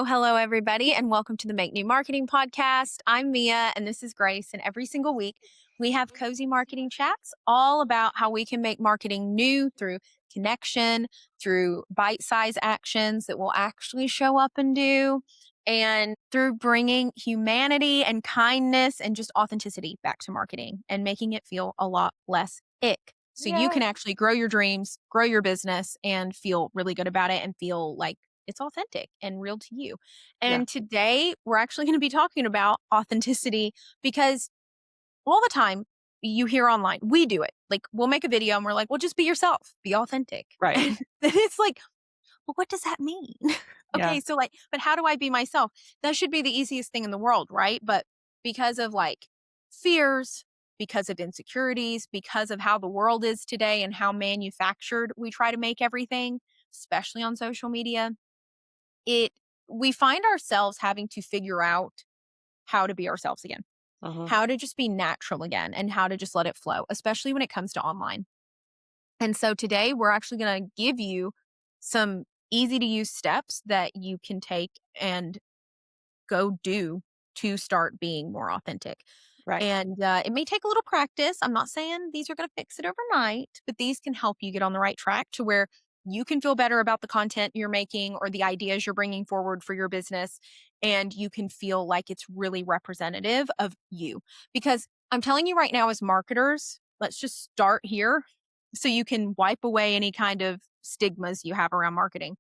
Hello, everybody, and welcome to the Make New Marketing Podcast. I'm Mia, and this is Grace. And every single week, we have cozy marketing chats all about how we can make marketing new through connection, through bite sized actions that we'll actually show up and do, and through bringing humanity and kindness and just authenticity back to marketing and making it feel a lot less ick. So you Yeah. can actually grow your dreams, grow your business, and feel really good about it and feel like it's authentic and real to you. Yeah. And today we're actually going to be talking about authenticity because all the time you hear online, we do it. Like we'll make a video and we're like, well, just be yourself, be authentic. Right. And then it's like, well, what does that mean? Yeah. Okay, so like, but how do I be myself? That should be the easiest thing in the world, right? But because of like fears, because of insecurities, because of how the world is today and how manufactured we try to make everything, especially on social media, it we find ourselves having to figure out how to be ourselves again, Mhm. how to just be natural again, and how to just let it flow, especially when it comes to online. And so today we're actually going to give you some easy to use steps that you can take and go do to start being more authentic. Right. And it may take a little practice. I'm not saying these are going to fix it overnight, but these can help you get on the right track to where you can feel better about the content you're making or the ideas you're bringing forward for your business. And you can feel like it's really representative of you. Because I'm telling you right now, as marketers, let's just start here so you can wipe away any kind of stigmas you have around marketing.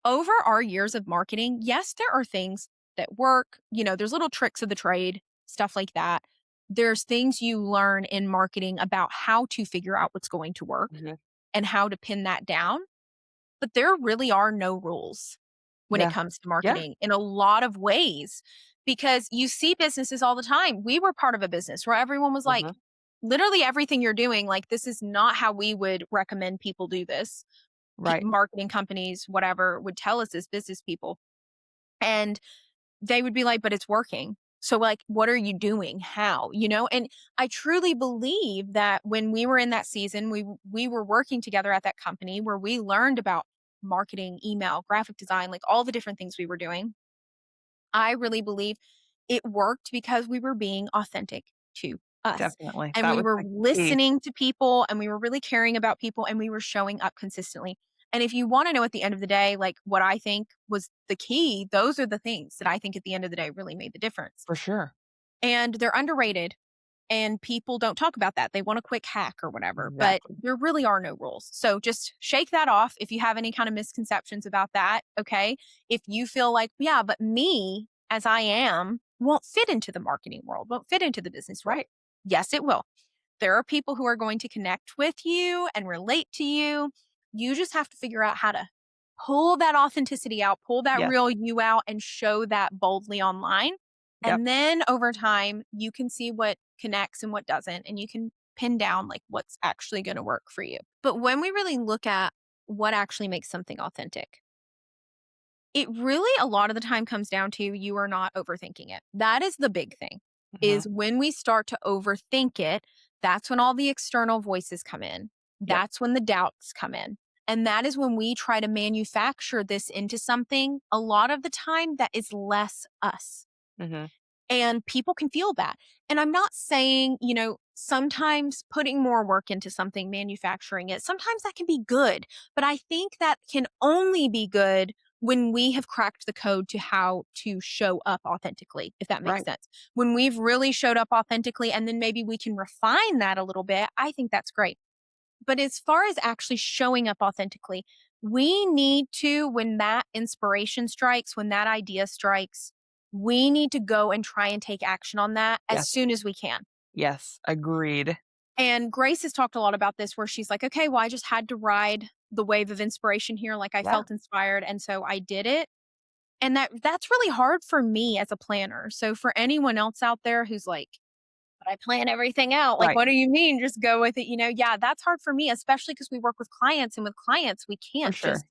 Over our years of marketing, yes, there are things that work. There's little tricks of the trade, stuff like that. There's things you learn in marketing about how to figure out what's going to work Mhm. and how to pin that down. But there really are no rules when it Yeah. comes to Yeah. marketing in a lot of ways because you see businesses all the time. We were part of a business where everyone was like, Mhm. literally everything you're doing, like, this is not how we would recommend people do this. Right. Marketing companies, whatever, would tell us as business people. And they would be like, but it's working. So, like, what are you doing? How? And I truly believe that when we were in that season, we were working together at that company where we learned about marketing, email, graphic design, like all the different things we were doing. I really believe it worked because we were being authentic to us. Definitely. And That we was were the key. listening to people and we were really caring about people and we were showing up consistently. And if you want to know at the end of the day, like what I think was the key, those are the things that I think at the end of the day really made the difference. For sure. And they're underrated and people don't talk about that. They want a quick hack or whatever, but Exactly. there really are no rules. So just shake that off if you have any kind of misconceptions about that. Okay. If you feel like, yeah, but me as I am won't fit into the marketing world, won't fit into the business world. Right. Yes, it will. There are people who are going to connect with you and relate to you. You just have to figure out how to pull that authenticity out, pull that Yes. real you out, and show that boldly online. Yep. And then over time, you can see what connects and what doesn't, and you can pin down like what's actually going to work for you. But when we really look at what actually makes something authentic, it really a lot of the time comes down to you are not overthinking it. That is the big thing. Mhm. Is when we start to overthink it, that's when all the external voices come in. Yep. That's when the doubts come in. And that is when we try to manufacture this into something a lot of the time that is less us. Mhm. And people can feel that. And I'm not saying, sometimes putting more work into something, manufacturing it, sometimes that can be good. But I think that can only be good when we have cracked the code to how to show up authentically, if that makes Right. sense. When we've really showed up authentically and then maybe we can refine that a little bit, I think that's great. But as far as actually showing up authentically, we need to, when that inspiration strikes, when that idea strikes, we need to go and try and take action on that as Yes. soon as we can. Yes. Agreed. And Grace has talked a lot about this where she's like, okay, well, I just had to ride the wave of inspiration here. Like I Yeah. felt inspired. And so I did it. And that's really hard for me as a planner. So for anyone else out there who's like, but I plan everything out. Like, Right. what do you mean? Just go with it. Yeah, that's hard for me, especially because we work with clients. And with clients, we For can't just sure.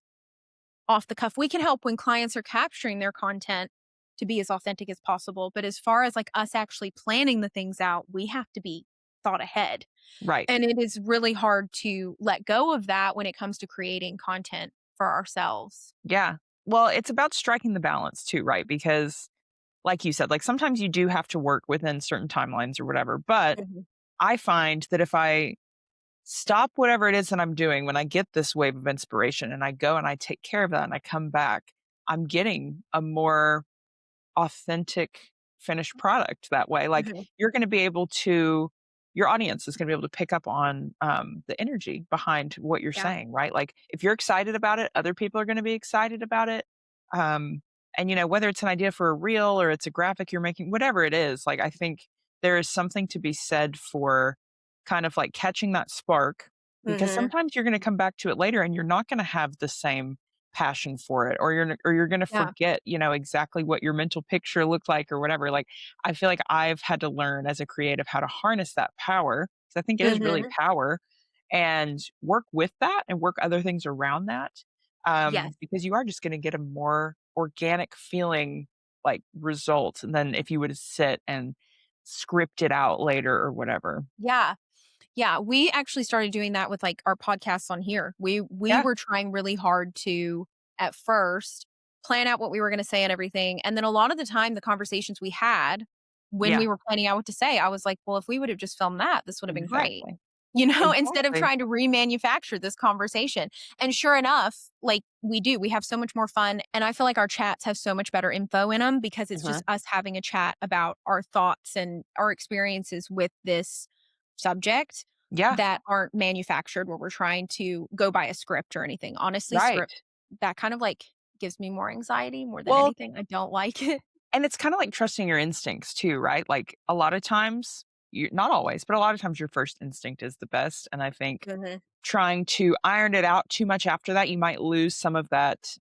off the cuff. We can help when clients are capturing their content to be as authentic as possible. But as far as like us actually planning the things out, we have to be thought ahead. Right. And it is really hard to let go of that when it comes to creating content for ourselves. Yeah. Well, it's about striking the balance too, right? Because like you said, like sometimes you do have to work within certain timelines or whatever. But Mhm. I find that if I stop whatever it is that I'm doing, when I get this wave of inspiration and I go and I take care of that and I come back, I'm getting a more authentic finished product that way. Like Mhm. you're going to be able to, your audience is going to be able to pick up on the energy behind what you're Yeah. saying, right? Like if you're excited about it, other people are going to be excited about it. Um, and whether it's an idea for a reel or it's a graphic you're making, whatever it is, like I think there is something to be said for kind of like catching that spark because Mhm. sometimes you're going to come back to it later and you're not going to have the same passion for it or you're going to Yeah. forget exactly what your mental picture looked like or whatever. Like I feel like I've had to learn as a creative how to harness that power because I think it is really Mhm. power and work with that and work other things around that Yes. because you are just going to get a more organic feeling like result than if you would sit and script it out later or whatever. Yeah. Yeah, we actually started doing that with, like, our podcasts on here. We Yeah, were trying really hard to, at first, plan out what we were gonna say and everything, and then a lot of the time, the conversations we had when yeah, we were planning out what to say, I was like, "Well, if we would've just filmed that, this would have been great." exactly, Instead of exactly. trying to remanufacture this conversation. And sure enough, like, we have so much more fun, and I feel like our chats have so much better info in them because it's just Mhm. us having a chat about our thoughts and our experiences with this subject Yeah, that aren't manufactured where we're trying to go by a script or anything. Honestly, right. script that kind of, like, gives me more anxiety more than Well, anything. I don't like it. and it's kinda like trusting your instincts too, right? Like, a lot of times, you not always, but a lot of times your first instinct is the best, and I think Mhm. trying to iron it out too much after that, you might lose some of that,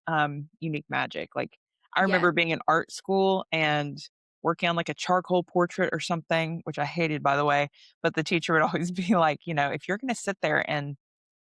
unique magic. Like, I Yes. remember being in art school and working on, like, a charcoal portrait or something, which I hated, by the way, but the teacher would always be like, "If you're gonna sit there and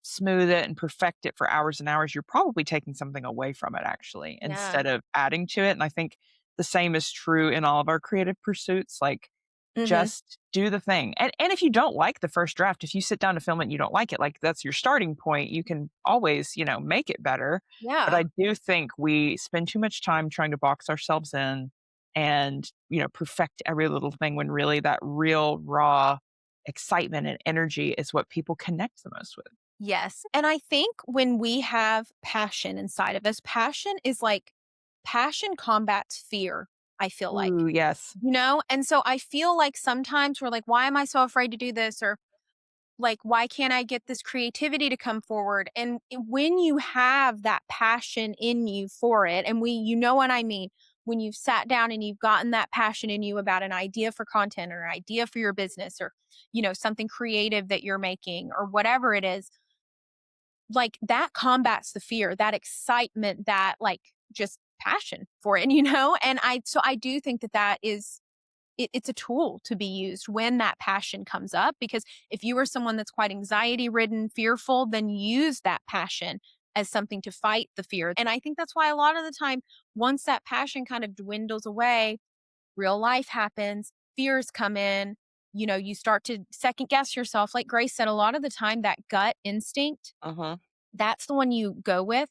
smooth it and perfect it for hours and hours, you're probably taking something away from it actually Yeah. instead of adding to it." And I think the same is true in all of our creative pursuits. Like Mhm. just do the thing. And if you don't like the first draft, if you sit down to film it and you don't like it, like that's your starting point. You can always, make it better. But Yeah. I do think we spend too much time trying to box ourselves in and, perfect every little thing when really that real raw excitement and energy is what people connect the most with. Yes, and I think when we have passion inside of us, passion combats fear, I feel like, Ooh, yes. And so I feel like sometimes we're like, "Why am I so afraid to do this?" Or, like, "Why can't I get this creativity to come forward?" And when you have that passion in you for it, and you know what I mean, when you've sat down and you've gotten that passion in you about an idea for content or an idea for your business or, something creative that you're making or whatever it is, like, that combats the fear, that excitement, that, like, just passion for it, And I do think that it's a tool to be used when that passion comes up, because if you are someone that's quite anxiety ridden, fearful, then use that passion as something to fight the fear. And I think that's why a lot of the time, once that passion kind of dwindles away, real life happens, fears come in, you start to second guess yourself. Like Grace said, a lot of the time, that gut instinct, Uh-huh. that's the one you go with.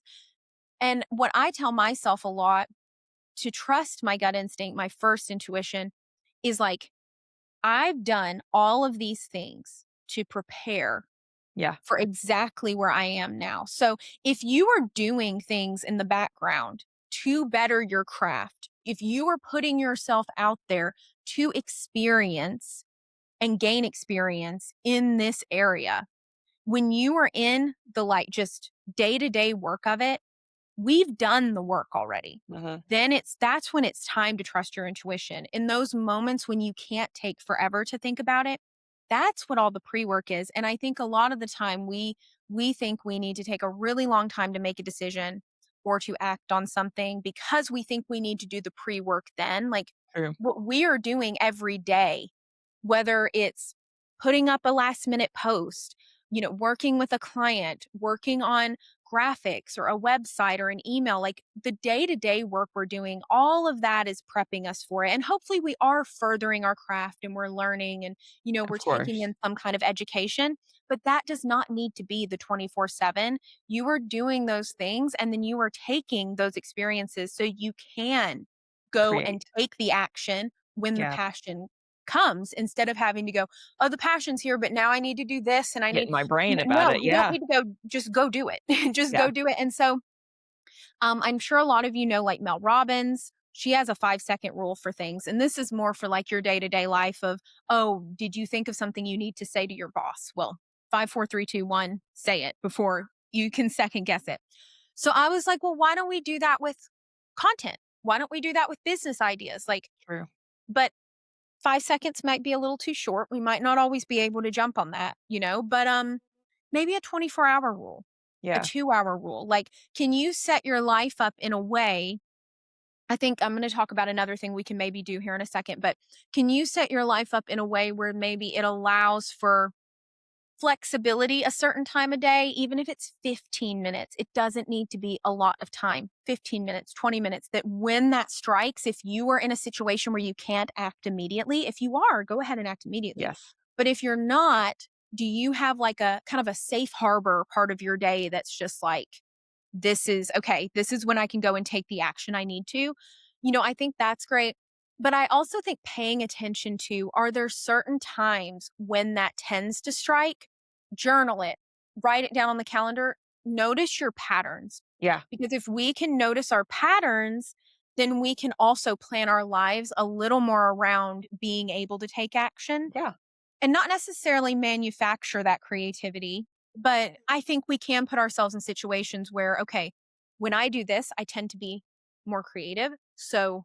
And what I tell myself a lot to trust my gut instinct, my first intuition, is like, I've done all of these things to prepare Yeah. for exactly where I am now. So if you are doing things in the background to better your craft, if you are putting yourself out there to experience and gain experience in this area, when you are in the like just day to day work of it, we've done the work already. Uh-huh. Then that's when it's time to trust your intuition. In those moments when you can't take forever to think about it, that's what all the pre-work is. And I think a lot of the time we think we need to take a really long time to make a decision or to act on something because we think we need to do the pre-work then. Like True. what we are doing every day, whether it's putting up a last minute post, working with a client, working on graphics or a website or an email, like the day to day work we're doing, all of that is prepping us for it. And hopefully we are furthering our craft and we're learning and, we're Of taking course. in some kind of education, but that does not need to be the 24/7. You are doing those things and then you are taking those experiences so you can go and Create. take the action when the Yeah. passion comes instead of having to go, oh, the passion's here, but now I need to do this and I Get need in my brain about no, it. you don't Yeah. need to go, just go do it. Just Yeah. go do it. And so, I'm sure a lot of you know, like Mel Robbins, she has a 5-second rule for things. And this is more for like your day to day life of, oh, did you think of something you need to say to your boss? Well, 5, 4, 3, 2, 1, say it before you can second guess it. So I was like, well, why don't we do that with content? Why don't we do that with business ideas? Like, True. but 5 seconds might be a little too short. We might not always be able to jump on that, but maybe a 24-hour rule, a Yeah. 2-hour rule. Like, can you set your life up in a way? I think I'm going to talk about another thing we can maybe do here in a second, but can you set your life up in a way where maybe it allows for flexibility a certain time of day, even if it's 15 minutes? It doesn't need to be a lot of time, 15 minutes, 20 minutes, that when that strikes, if you are in a situation where you can't act immediately, if you are, go ahead and act immediately. Yes. But if you're not, do you have like a kind of a safe harbor part of your day that's just like, this is okay, this is when I can go and take the action I need to? I think that's great. But I also think paying attention to, are there certain times when that tends to strike? Journal it, write it down on the calendar, notice your patterns. Yeah. Because if we can notice our patterns, then we can also plan our lives a little more around being able to take action Yeah. and not necessarily manufacture that creativity. But I think we can put ourselves in situations where, okay, when I do this, I tend to be more creative. So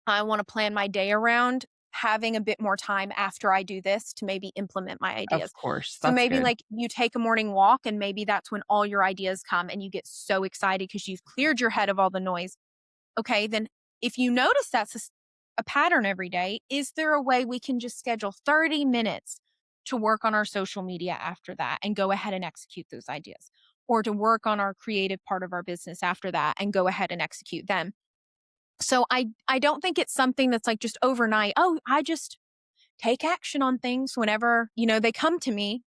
I want to plan my day around having a bit more time after I do this to maybe implement my Of ideas. course. So That's maybe good. like you take a morning walk and maybe that's when all your ideas come and you get so excited because you've cleared your head of all the noise. Okay, then if you notice that's a pattern every day, is there a way we can just schedule 30 minutes to work on our social media after that and go ahead and execute those ideas? Or to work on our creative part of our business after that and go ahead and execute them? So I don't think it's something that's like just overnight, oh, I just take action on things whenever, they come to me.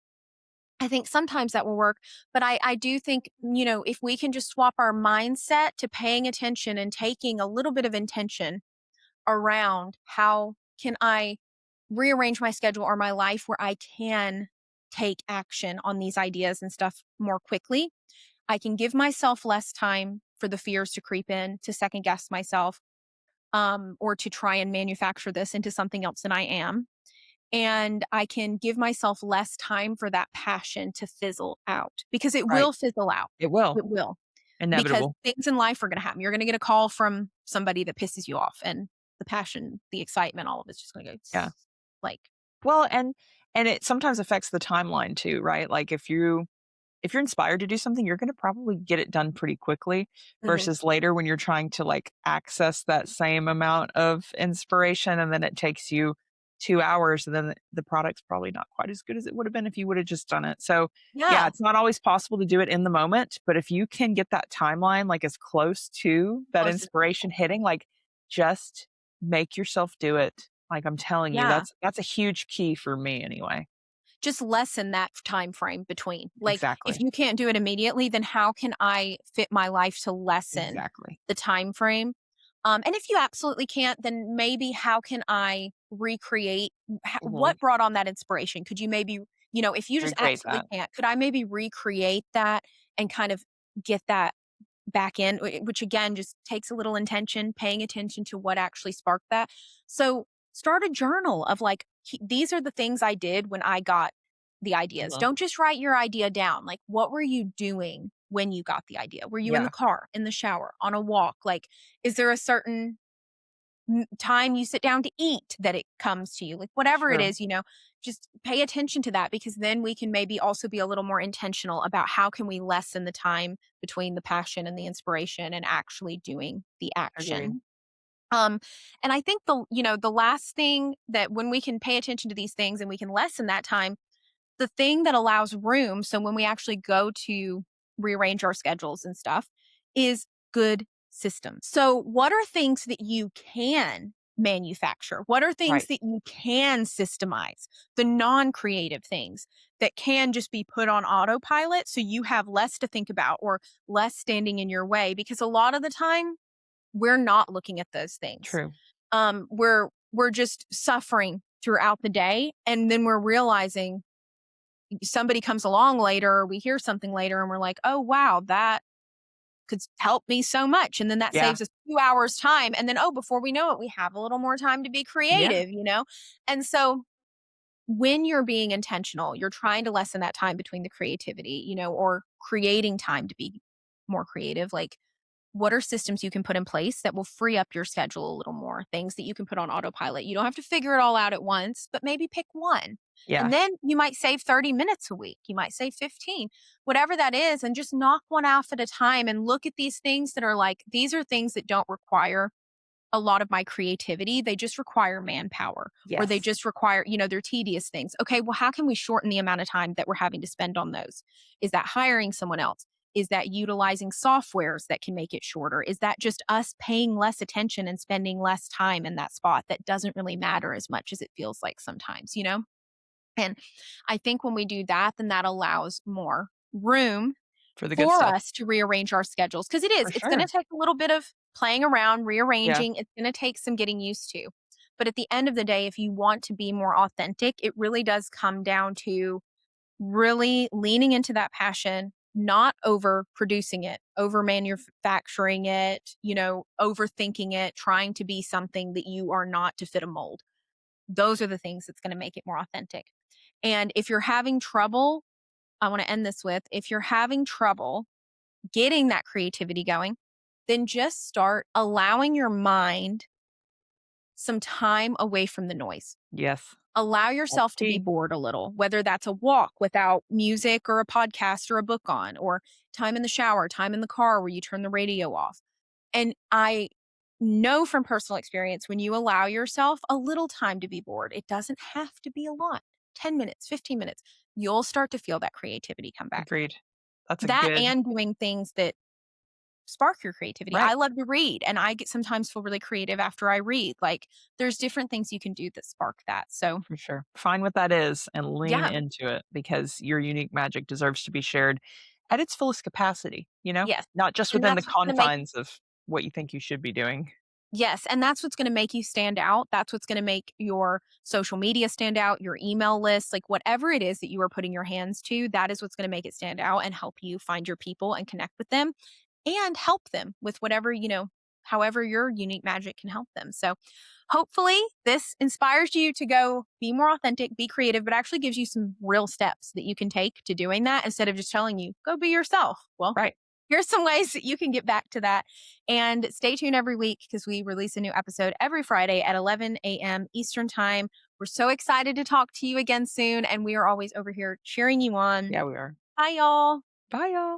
I think sometimes that will work, but I do think, if we can just swap our mindset to paying attention and taking a little bit of intention around how can I rearrange my schedule or my life where I can take action on these ideas and stuff more quickly. I can give myself less time for the fears to creep in, to second guess myself, or to try and manufacture this into something else than I am. And I can give myself less time for that passion to fizzle out because it Right. will fizzle out. It will. It will. Because Inevitable. things in life are going to happen. You're going to get a call from somebody that pisses you off, and the passion, the excitement, all of it's just going to go Yeah. like, Well, and it sometimes affects the timeline too, right? Like if you're inspired to do something, you're gonna probably get it done pretty quickly mhm. versus later when you're trying to, like, access that same amount of inspiration, and then it takes you 2 hours, and then the product's probably not quite as good as it would've been if you would've just done it. So, yeah, Yeah, it's not always possible to do it in the moment, but if you can get that timeline, like, as close to that close as inspiration possible. hitting, like, just make yourself do it. Like, I'm telling you, Yeah. that's a huge key for me anyway. Just lessen that time frame between. Like, if Exactly. you can't do it immediately, then how can I fit my life to lessen Exactly. the time frame? And if you absolutely can't, then maybe how can I recreate Mhm. what brought on that inspiration? Could you maybe, if you just Recreate absolutely that. can't, could I maybe recreate that and kind of get that back in, which again just takes a little intention, paying attention to what actually sparked that. So start a journal of like, these are the things I did when I got the ideas. Mhm. Don't just write your idea down. Like, what were you doing when you got the idea? Were you in the Yeah. car, in the shower, on a walk? Like, is there a certain time you sit down to eat that it comes to you? Like, whatever it True. is, just pay attention to that because then we can maybe also be a little more intentional about how can we lessen the time between the passion and the inspiration and actually doing the Agreed. action. Um, and I think the last thing that when we can pay attention to these things and we can lessen that time, the thing that allows room. So when we actually go to rearrange our schedules and stuff is good systems. So, what are things that you can manufacture? What are things Right. that you can systemize? The non creative things that can just be put on autopilot so you have less to think about or less standing in your way. Because a lot of the time, we're not looking at those things. True. We're just suffering throughout the day. And then we're realizing somebody comes along later or we hear something later and we're like, oh, wow, that could help me so much. And then that Yeah. saves us 2 hours time. And then, oh, before we know it, we have a little more time to be Yeah. creative, you know? And so when you're being intentional, you're trying to lessen that time between the creativity, or creating time to be more creative. Like, what are systems you can put in place that will free up your schedule a little more? Things that you can put on autopilot. You don't have to figure it all out at once, but maybe pick one. Yeah. And then you might save 30 minutes a week. You might save 15, whatever that is, and just knock one off at a time and look at these things that are like, these are things that don't require a lot of my creativity. They just require manpower or they Yes. just require, they're tedious things. Okay, well, how can we shorten the amount of time that we're having to spend on those? Is that hiring someone else? Is that utilizing softwares that can make it shorter? Is that just us paying less attention and spending less time in that spot that doesn't really matter as much as it feels like sometimes? And I think when we do that, then that allows more room For the good for stuff. us to rearrange our schedules, because For it's gonna sure. take a little bit of playing around, Yeah. rearranging, it's gonna take some getting used to. But at the end of the day, if you want to be more authentic, it really does come down to really leaning into that passion, not overproducing it, over manufacturing it, overthinking it, trying to be something that you are not to fit a mold. Those are the things that's gonna make it more authentic. And if you're having trouble, I wanna end this with, if you're having trouble getting that creativity going, then just start allowing your mind some time away from the noise. Yes. Allow That's yourself to be key. bored a little, whether that's a walk without music or a podcast or a book on, or time in the shower, time in the car where you turn the radio off. And I know from personal experience, when you allow yourself a little time to be bored, it doesn't have to be a lot, 10 minutes, 15 minutes, you'll start to feel that creativity come back. Agreed. That's a That good and doing things that spark your creativity. right. I love to read and I get sometimes feel really creative after I read. Like, there's different things you can do that spark that. So, For sure. Find what that is and lean yeah. into it because your unique magic deserves to be shared at its fullest capacity, Yes. not just And within the that's what's going to make confines of what you think you should be doing. Yes, and that's what's going to make you stand out. That's what's going to make your social media stand out, your email list, like whatever it is that you are putting your hands to, that is what's going to make it stand out and help you find your people and connect with them and help them with whatever, however your unique magic can help them. So, hopefully, this inspires you to go be more authentic, be creative, but actually gives you some real steps that you can take to doing that instead of just telling you, go be yourself. Well, Right. here's some ways that you can get back to that. And stay tuned every week because we release a new episode every Friday at 11 a.m. Eastern Time. We're so excited to talk to you again soon. And we are always over here cheering you on. Yeah, we are. Bye, y'all. Bye, y'all.